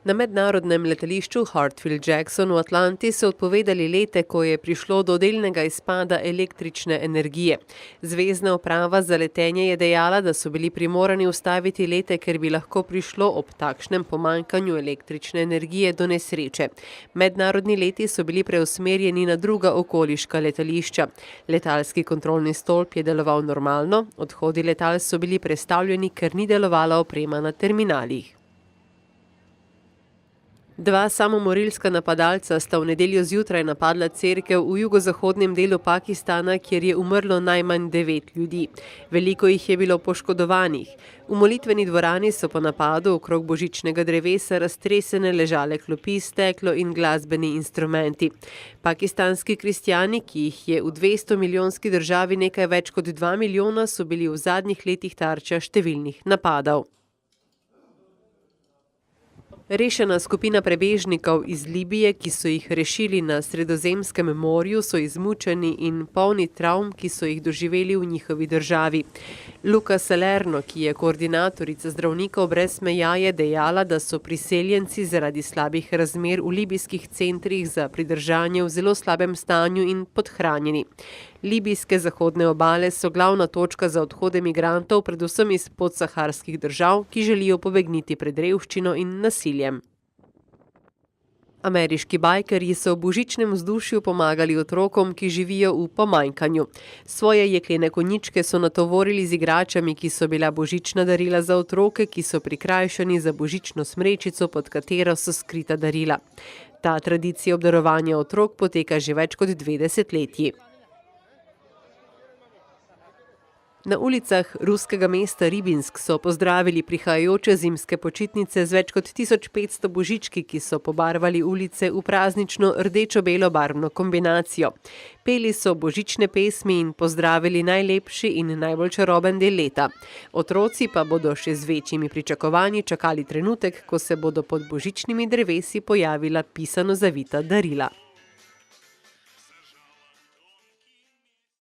Na mednarodnem letališču Hartsfield-Jackson v Atlanti so odpovedali lete, ko je prišlo do delnega izpada električne energije. Zvezna uprava za letenje je dejala, da so bili primorani ustaviti lete, ker bi lahko prišlo ob takšnem pomanjkanju električne energije do nesreče. Mednarodni leti so bili preusmerjeni na druga okoliška letališča. Letalski kontrolni stolp je deloval normalno, odhodi letal so bili prestavljeni, ker ni delovala oprema na terminalih. Dva samomorilska napadalca sta v nedeljo zjutraj napadla cerkev v jugozahodnem delu Pakistana, kjer je umrlo najmanj 9 ljudi. Veliko jih je bilo poškodovanih. V molitveni dvorani so po napadu okrog božičnega drevesa raztresene ležale klopi, steklo in glasbeni instrumenti. Pakistanski kristjani, ki jih je v 200-milijonski državi nekaj več kot 2 milijona, so bili v zadnjih letih tarča številnih napadov. Rešena skupina prebežnikov iz Libije, ki so jih rešili na Sredozemskem morju, so izmučeni in polni travm, ki so jih doživeli v njihovi državi. Luka Salerno, ki je koordinatorica Zdravnikov brez meja, je dejala, da so priseljenci zaradi slabih razmer v libijskih centrih za pridržanje v zelo slabem stanju in podhranjeni. Libijske zahodne obale so glavna točka za odhode migrantov, predvsem iz podsaharskih držav, ki želijo pobegniti pred revščino in nasiljem. Ameriški bajkerji so v božičnem vzdušju pomagali otrokom, ki živijo v pomanjkanju. Svoje jeklene konjičke so natovorili z igračami, ki so bila božična darila za otroke, ki so prikrajšani za božično smrečico, pod katero so skrita darila. Ta tradicija obdarovanja otrok poteka že več kot 2 desetletji. Na ulicah ruskega mesta Ribinsk so pozdravili prihajajoče zimske počitnice z več kot 1500 božički, ki so pobarvali ulice v praznično rdečo-belo barvno kombinacijo. Peli so božične pesmi in pozdravili najlepši in najbolj čaroben del leta. Otroci pa bodo še z večjimi pričakovanji čakali trenutek, ko se bodo pod božičnimi drevesi pojavila pisano zavita darila.